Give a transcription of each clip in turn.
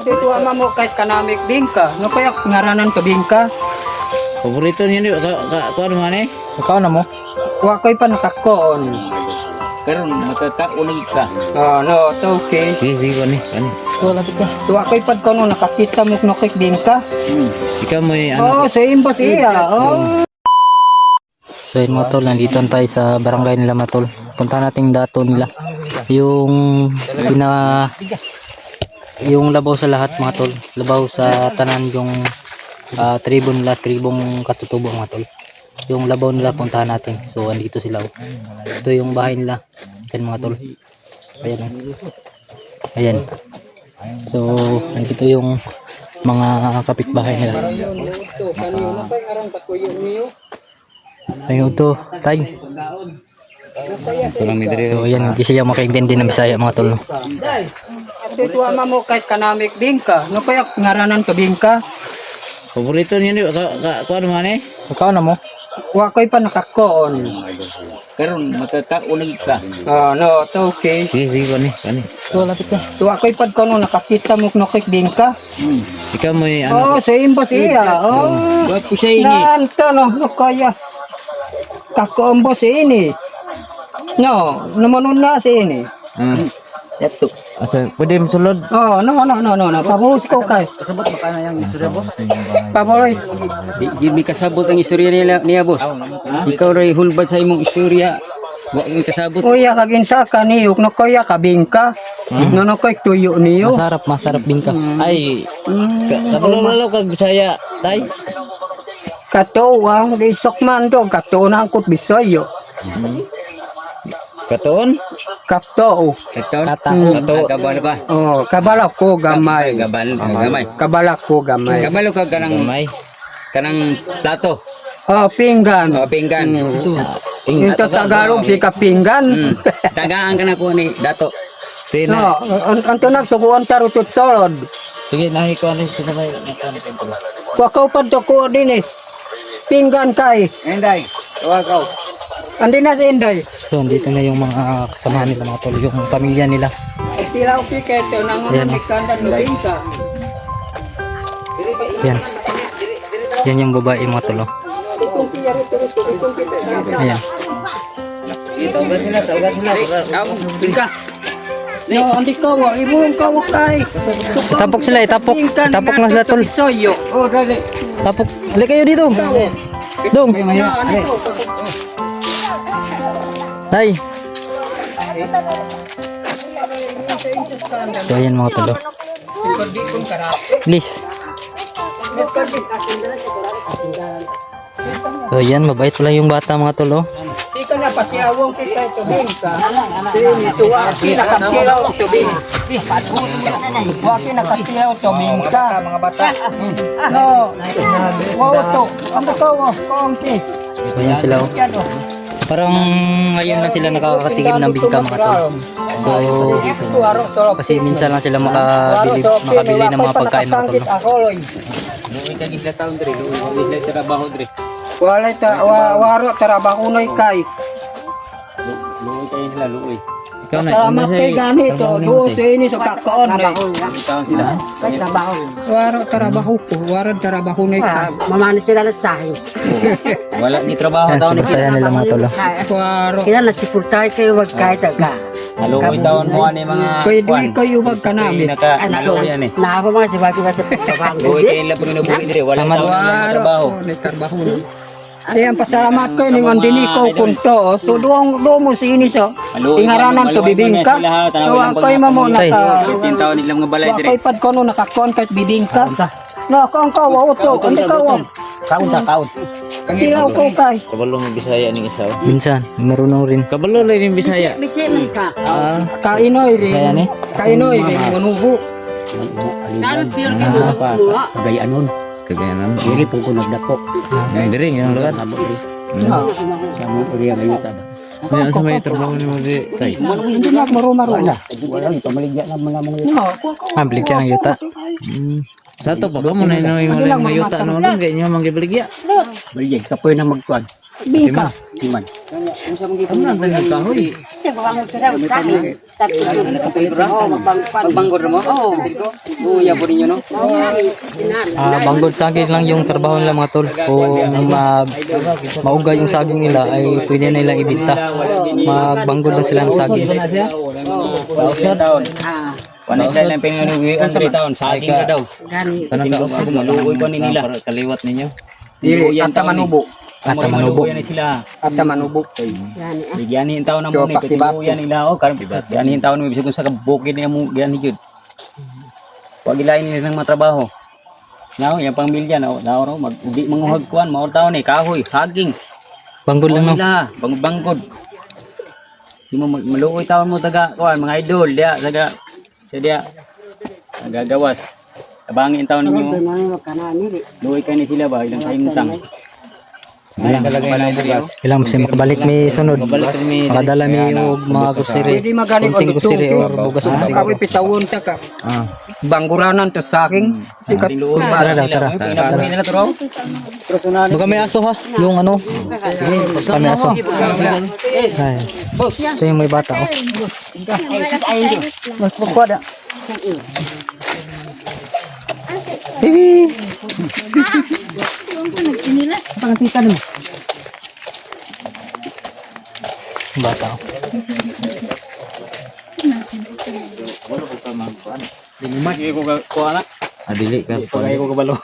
Dito ama mo kahit kanamik bingka. No kaya ngaranan ka bingka. Paborito niyo kuan man eh. Ikaw na mo? Wa koy pa nakakon. Karon matataunag ka. No, to okay. Sige kani. Wala ka. Wa koy pad kono nakakita mo no kay bingka. Ikaw mo Oh, sa imbas iya. Oh. So yun mga tol, nandito tayo sa barangay nila mga tol. Punta natin dato nila. Yung yung labaw sa lahat mga tol. Labaw sa tanan yung tribo nila, tribong katutubo mga tol. Yung labaw nila puntahan natin. So andito sila. Ito yung bahay nila. Yan mga tol. Ayan. Ayan. So andito yung mga kapitbahay nila. Ayun to, tay. So ayan, hindi siya makaintindi ng Bisaya mga tol. No? Dito ama mo kahit kanamik bingka. No kaya ngaranan ka bingka. Paborito niyo kuan man eh. Ikaw na mo? Wa koy pa nakakon. Karon matataunag ka. No, to okay. Sige kani. Wala ka. Wa koy pad kono nakakita mo no kay bingka. Ikaw mo Oh, sa imbas iya. Oh. Wa po siya ini. Nanto no kaya. Kakombo si ini. No, naman na si ini. Yato. Asa pwede masulod? Oh, no. Pabulos ko kay. Kasabot ba kana yang istorya boss? Pabuloy. Di mi kasabot ang istorya niya boss. Ikaw ray hulbad sa imong istorya. Wa mi kasabot. Kuya kaginsa ka niyok no kaya kabingka. No kay tuyo niyo. Masarap bingka. Ay, kabalo kag Bisaya, tay. Katuwa, di sokman do katuwa na angkot Bisayo. Katon? Kapto. Kabalo ka. Oh, kabalak ko gamay. Gamay. Kabalak ko gamay. Kabalo ka kanang plato. Oh, pinggan. O pinggan. Yung Tagalog si kapinggan. Tagaan ka na ko ni dato. No, anto nagsuguan tarutot solod. Sige, nahi ko ani sa may Wakaw pa to ko din eh. Pinggan kay. Enday, wakaw. Andi na si Inday. So andito na yung mga kasama nila mga tol, yung pamilya nila. Tilaw kiketo nang Ayan. ikandan no bingka. Yan. Yan yung babae mga tol. Oh. Ayan. Ugas sila. Bingka. No, andi ko wa ibulong ka wa kay. Tapok sila, tapok na sila tol. Soyo. Oh, dali. Tapok. Hali kayo dito. Dong. Tay. So ayan mga tol. Oh. Please. So ayan, mabait pala yung bata mga tol. Oh. Ika na patirawong kita ito bingka. Sini suwa nakatiraw ito bingka. Waki nakatiraw ito bingka. Mga bata. No. Wow to. Ano ka wa? Konti. So ayan sila. Oh. Parang ngayon na sila nakakatikim ng bingka mga tol. So kasi minsan lang sila makabili ng mga pagkain mga tol. Luoy ka gid taon dre, luoy trabaho dre. Walay waro trabaho noy kay. Luoy kayo sila luoy. Ikaw Salamat kay ganito. Duo sa ini sa kakaon noy. Taon sila. Trabaho. Waro trabaho ko. Waro trabaho noy kay. Mamani sila na sahin. Wala ni trabaho Ayan, taon ni saya nila mga tol. Oh. Waro. Kailan nasipurtay kayo wag kahit ka. Luoy taon mo ani mga Kay di kayo wag ka namin. Luoy yan eh. Na ako mga sibagi ba sa trabaho. Luoy kayo lang pag nabuhi dire, wala taon na trabaho. May trabaho no. Ayan, pasalamat ko ni Mandini ko kunto. So doong mo si ini so. Ingaranan to bibingka. So kay mamo naka. 15 taon nilang mga balay dire. Kay pad ko no nakakon kahit bibingka. No, kang kawa uto. Andi kawa. Kaon. Tilaw ko kay. Kabalo ng Bisaya ning isa. Minsan, marunong rin. Kabalo lang ning Bisaya. Bisi man ka. Kainoy rin. Kainoy rin manubo. Dalo pure ka mo. Kagayaan nun. Kagayan Diri po ko nagdako. Diri yung lugar. Sa mo uriya gayuta ba. Ano sa may trabaho ni mo di tay? Hindi na maro. Wala nito maligya na mga No, Balik ka ng yuta. Sa to pa mo na ino yung mayuta no lang kay inyo manggibaligya. Baligya kapoy na magkuan. bingka. Timan. Ano ang tagal kahoy? Magbanggod mo? Oo. Uya po ninyo, no? Banggod saging lang yung trabaho nila mga tol. Kung mauga yung saging nila ay pwede na nilang ibenta. Magbanggod na sila ng saging. Taon. Wala sila lang pinanugin 3 taon. Saging ka daw. Maluoy ko nila. Kaliwat ninyo. Dili, at manubo. Manubo. Yan sila. At manubo. Bigyanin taon na mo ni petibuyan nila o karon bigyanin taon mo bisag sa kabukid niya mo yan gyud. Pag ilain nila ng mga trabaho. Now, yung pamilya na ro mag-ugi manguhag kuan mao taon ni kahoy, saging. Banggod lang no. Banggod. Di mo maluoy taon mo taga kuan mga idol dia taga sa dia nagagawas. Tabangin taon ninyo. Luoy kayo ni sila ba ilang kahimtang. Ilang kalagay na bugas. Ilang kasi makabalik may sunod. Makadala may mga kusiri. Pwede magaling Kunting kusiri or bugas na siguro. Kami pitawon ta ka. Bangguranan to saking. Sikat. Tara daw, tara. Inabuhin na to raw. Baka may aso ha. Yung ano. Baka may aso. Ay. Ito yung may bata oh. Magpukwada. Bata oh. Sige ko kuha na. Adili ka. Pagay ko kabalo.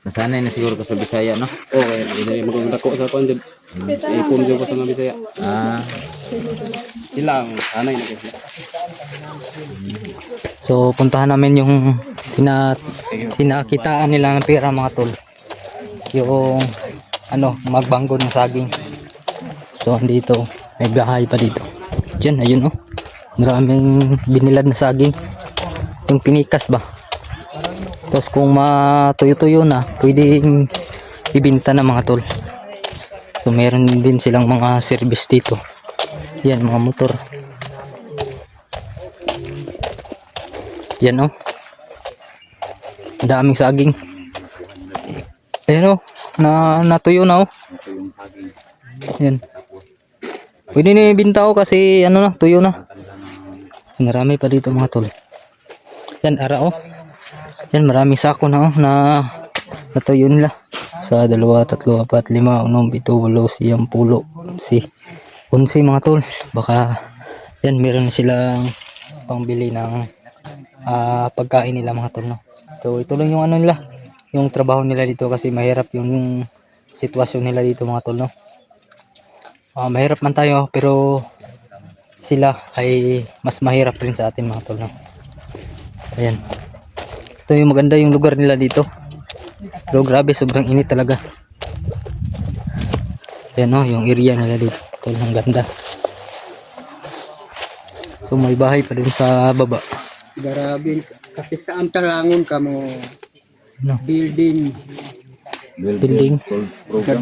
Nasanay na siguro ka sa Bisaya, no? Okay, hindi mo kong dako sa kuan jud. Ipon jud ko sa Bisaya. Ilang anay na kasi. So puntahan namin yung tinakitaan nila ng pera mga tol. Yung ano, magbanggod ng saging. So andito, may bahay pa dito. Diyan, ayun oh. Maraming binilad na saging. Yung pinikas ba? Tapos kung matuyo-tuyo na, pwedeng ibenta na mga tol. So meron din silang mga service dito. Yan, mga motor. Yan oh. Daming saging. Ayan oh, natuyo na oh. Yan. Pwede na ibenta oh kasi ano na, tuyo na. Marami pa dito mga tol. Yan, ara oh. Yan, maraming sako na oh na natuyo nila. Sa 2, 3, 4, 5, 6, 7, 8, 9, 10, 11 mga tol. Baka yan, meron na silang pangbili ng pagkain nila mga tol, no? So ito lang yung ano nila, yung trabaho nila dito kasi mahirap yung sitwasyon nila dito mga tol, no? Mahirap man tayo pero sila ay mas mahirap rin sa atin mga tol, no? Ayan, ito yung maganda yung lugar nila dito, pero grabe sobrang init talaga. Ayan no, yung area nila dito tol, ang ganda. So may bahay pa dun sa baba. Grabe kasi sa amtalangon ka mo. No. Building.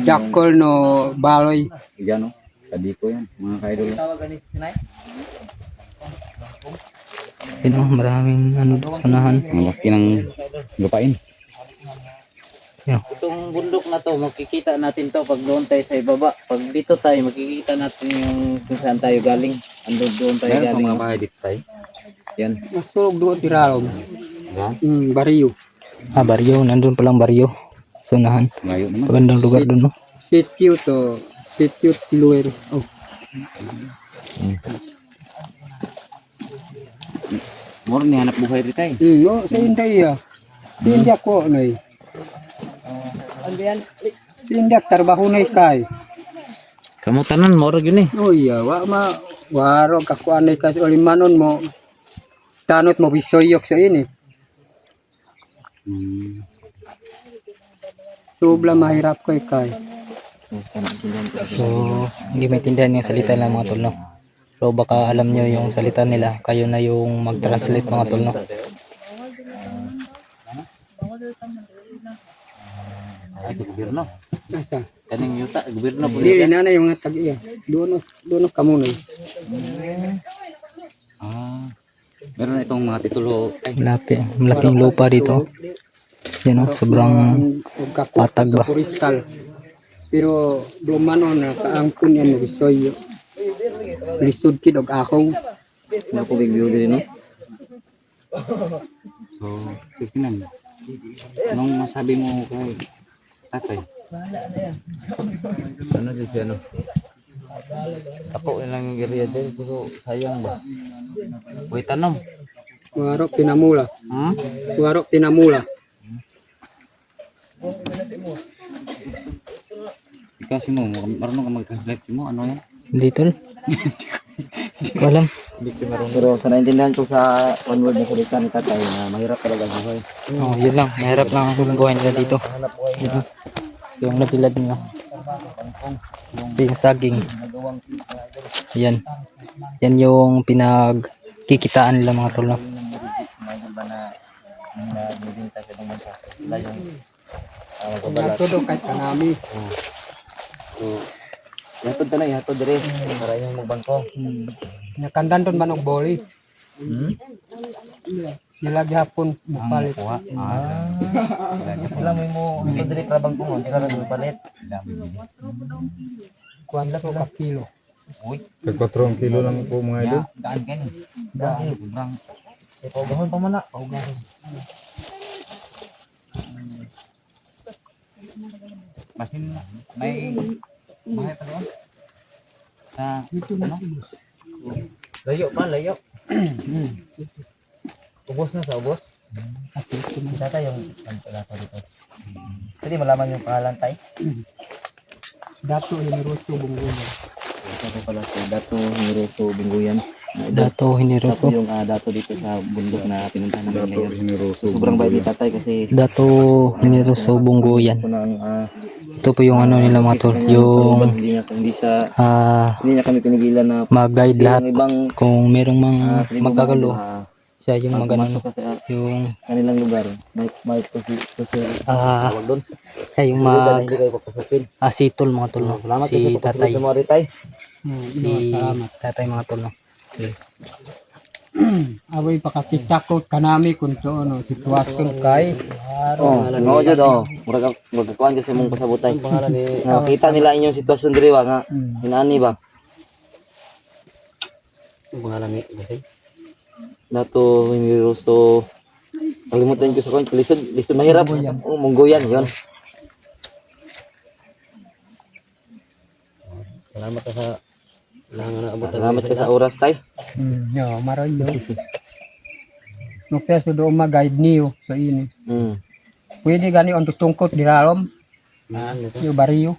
Dakol no baloy. Yan, no? Sabi ko yan, mga kaidol. Yun oh, maraming ano doon sanahan. Ang laki ng lupain. Yan. Itong bundok na to, makikita natin to pag doon tayo sa ibaba. Pag dito tayo, makikita natin yung kung saan tayo galing. Andun doon tayo Meron galing. mga bahay dito tayo. Yan. Nasulog doon tiralog. Yan. Bariyo. Baryo, nandun palang baryo. Sunahan. Layo naman. Magandang lugar doon no. Sitio to. Sitio Luer. Oh. Moro ni hanap buhay rin tayo. Oh, sa Inday ya. Sa Inday ko nay. Sa Inday trabaho nay kay. Kamu tanan, moro yun eh. Oh iya, waro ka ko anay kasi olimanon mo. Tanot mo bisoyok sa ini. Sobra mahirap ko kay. So hindi maintindihan yung salita ng mga tol no. So baka alam nyo yung salita nila, kayo na yung mag-translate mga tol no. Gobyerno. Asa? Kaning yuta, gobyerno po. Dili na na yung tag iya. Doon kamo nay. Meron na itong mga titulo. Malaking lupa dito. Yan no, sobrang patag ba. Forestal. Pero dumanon na kaangkon yan mo bisoyo. lisod kid og akong. Mga kubig view din, no? So, 69. Anong masabi mo kay tatay? Ano din siya, no? Ako lang yung area din, pero sayang ba? Uy, tanong. Warok tinamula. Hmm? Warok tinamula. Ikaw si mo, marunong ka mag-translate mo, ano yan? Hindi tol. Hindi ko alam. Pero sa naintindihan ko sa one word na salita ni tatay na mahirap talaga ang buhay. Oh, yun lang. Mahirap lang ang buhay nila dito. Yun. Yung nabilad nila. Ito yung saging. Yan. Yan yung pinagkikitaan nila mga tol. No? Todo kahit kanami. Yatod na, yatod dire. Para yung magbangko. Nakandan doon man og boli. Sila gihapon mupalit. Sila mo ito dire para bangko mo, sila lang palit. Kuan lang ka kilo. Uy, Tag 4 kilo lang po mga idol. daan ka ni. Daan, sobrang. Ipagahon pa man na. Pagahon. Masin may bahay pa doon. Sa ano? Layo pa, layo. Ubos na sa ubos. Tatay yung pala dito. Pwede malaman yung pangalan tay? Dato Hiniroso Bunguyan. Ito pala si Dato Hiroso Bunguyan. Dato Ito Hiniroso. yung dato dito sa bundok na pinuntahan namin Dato ngayon. Hiniroso. Sobrang bait ni tatay kasi Dato Hiniroso Bunguyan. ko nang Ito po yung ano nila mga tol. Yung hindi niya kami pinigilan na mag-guide kasi lahat. yung ibang Kung merong magkagalo, ah, siya yung magano. pumasok kasi Yung kanilang lugar. May tawag doon. siya yung Lugar na mag hindi kayo papasukin. asitol mga tol. No? Salamat Si kasi tatay. sa mga ritay. Si tatay mga tol. No? Away pakakisakot kanami kung so ano sitwasyon kay. Oo, jud oh. Murag kuan kasi mong pasabutay. Nakita nila inyong sitwasyon diri ba nga. Inaani ba? Pangalan ni Dato Hiniroso. Kalimutan ko sa kuan, lisod mahirap. Oh, Monggoyan 'yon. Salamat ka sa langan na abot. Salamat ka sa oras tay. Yo, marayo. No peso do mag-guide niyo sa ini. Pwede gani on tutungkot diralom. Yo bariyo.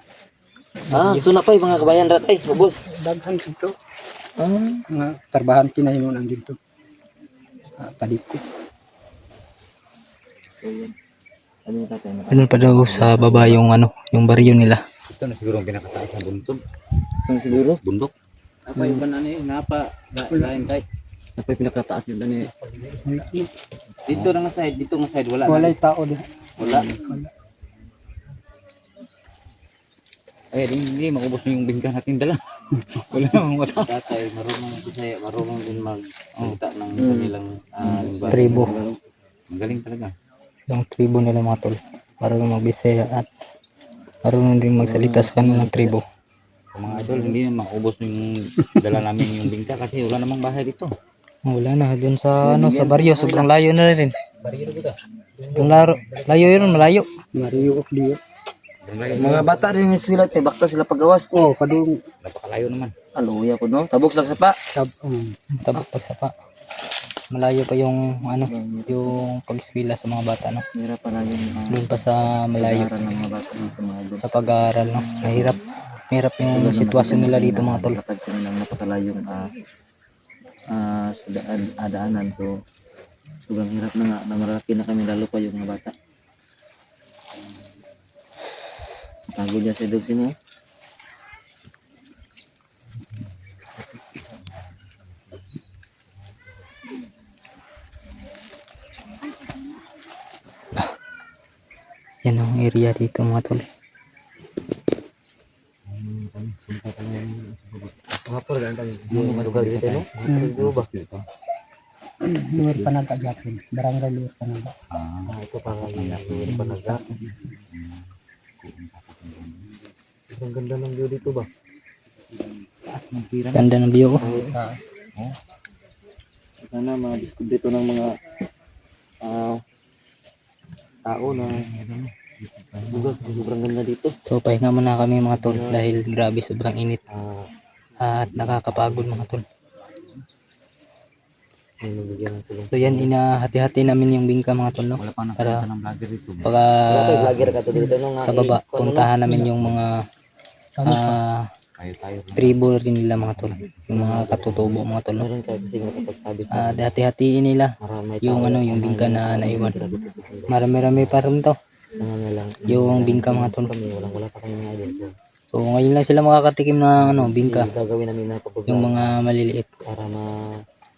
Suna pa mga kabayan ratay, ubos. Daghan ito. Nga tarbahan kinahimo nang dito. Tadi ko. Ano tatay? Ano pa daw sa baba yung ano, yung baryo nila. Ito na siguro ang pinakataas na bundok. Kung siguro, Bundok. Apa yung banan eh, napa, lain tay. ako pinakataas yun ani. Dito na nga side, dito nga side, wala na. Walay tao di. Wala. Eh, hindi maubos mo yung bingka natin dala. Wala namang wala. Tatay, marunong Bisaya, marunong din magsalita ng kanilang lingwahe. Tribo. Magaling talaga. Yung tribo nila mga tol. Marunong magbisaya at marunong din magsalita sa kanilang tribo. Sa mga idol, hindi na maubos yung dala namin yung bingka kasi wala namang bahay dito. Wala na dun sa ano sa baryo, sobrang layo na rin. Yung layo yun, malayo. Mariyo ok diyo. Mga bata rin ng eskwela tay bakta sila pagawas. Oh, kadung Napakalayo naman. Aluya po no. Tabok lang sa pa. Tabak pagsapa. Malayo pa yung ano, yung pag-eskwela sa mga bata no. Hirap pala yung Doon pa sa malayo pag-aaral ng mga bata dito mga idol. sa pag-aaral no. Mahirap yung sitwasyon nila dito mga tol. Lakad kami ng napakalayong daanan. So, sobrang hirap na nga. Na marami na kami lalo pa yung mga bata. Pagod niya sa dosi mo. Yan ang area dito mga tol. luar panaga gyapon. Barangay luar panaga. Ito pangalan ng panaga. Ang ganda ng view dito ba? Ganda ng view. Sana ma-discover ito ng mga tao na lugar. Sobrang ganda dito. So pahinga muna kami mga tol dahil grabe sobrang init at nakakapagod mga tol. May nabigyan ng tulong. So yan, inahati-hati namin yung bingka mga tol, no? Wala pa Para nakita ng vlogger dito. baka Vlogger ka to dito no nga. sa baba puntahan namin yung mga Tayo. tribo rin nila mga tol, yung mga katutubo mga tol, no? Meron tayo kasi nakapagsabi sa Hati-hatiin nila marami yung yung bingka na naiwan. Marami-rami pa rin to lang. yung bingka mga tol. Kami wala pa kami mga idol. So ngayon lang sila makakatikim ng bingka, Gagawin namin na pag yung mga maliliit, para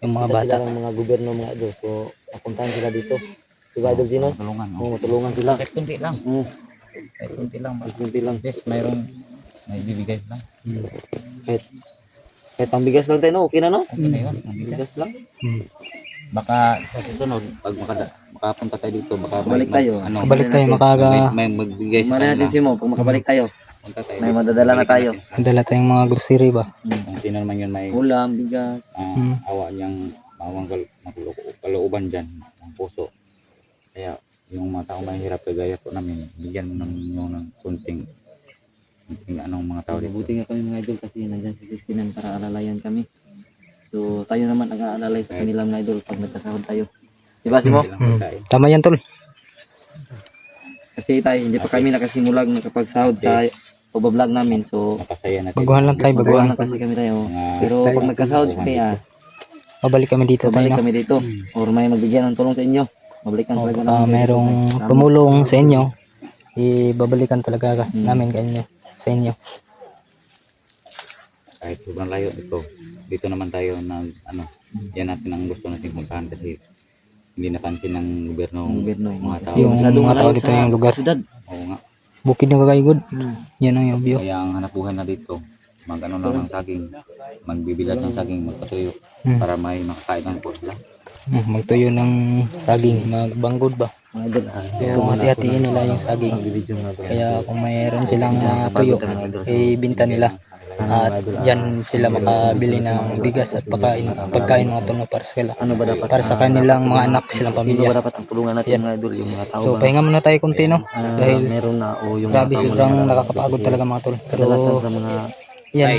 yung mga kita bata. sila ng mga gobyerno mga idol. So napuntahan sila dito. Diba idol Zino? Tulungan. Oo, matulungan sila. Kahit kunti lang. Mm. Kahit kunti lang. Kunti lang. Yes, mayroong may bibigay lang. Kahit pambigas lang tayo no, okay na no? Okay na yun. Ang bigas. Bigas lang. Baka sa susunod, pag makapunta tayo dito, baka Balik tayo. Balik tayo makaga, may magbigay sa Mara natin kanila. si Mo, pag makabalik tayo. Punta tayo. May madadala na tayo. dala tayong mga grocery ba. Kung sino naman yun may Ulam, bigas. awa niyang mawang kalooban dyan, ang puso. Kaya yung mga taong mahirap kagaya po namin, bigyan mo ng kunting mga tao dito. Buti nga kami mga idol kasi nandyan si 69 para alalayan kami. So tayo naman ang aalalay sa kanila mga idol pag nagkasahod tayo. Diba si Mo? Tama yan tol. Kasi tayo hindi pa kami nakasimulag nakapagsahod sa pagbablog namin. So Napasaya natin. Baguhan lang tayo, baguhan baguhan. lang kasi kami tayo. Pero pag nagkasahod kami Babalik kami dito tayo, babalik no? kami dito. Or may magbigyan ng tulong sa inyo. Babalikan talaga namin. Merong tumulong sa inyo, ibabalikan talaga namin kanyo sa inyo. Kahit sobrang layo dito naman tayo yan natin ang gusto natin puntahan kasi hindi napansin ng gobyerno mga tao. Yung mga tao dito yung lugar. Oo nga. Bukid na kakaigod. Yan ang yung view. Kaya ang hanap buhay na dito, lang ng saging, magbibilat ng saging, magpatuyo para may makakain ng po sila. Magtuyo ng saging, magbanggod ba? So hati-hatiin nila yung saging. Kaya kung mayroon silang tuyo, ibinta nila. At yan sila makabili ng bigas at pagkain mga tuno para sa kanila. Ano ba dapat? Para sa kanilang mga anak, silang Sino ba pamilya. dapat ang tulungan natin mga idol? Yung mga tao So pahinga muna tayo kunti, no? Dahil meron na o yung grabe sobrang nakakapagod talaga mga tol. Pero kadalasan sa mga yan,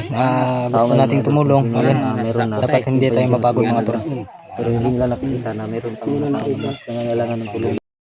gusto nating tumulong. Ayan, meron na. dapat hindi tayo mapagod mga tol. Pero hindi nila nakikita na meron pang mga tao na nangangailangan ng tulong.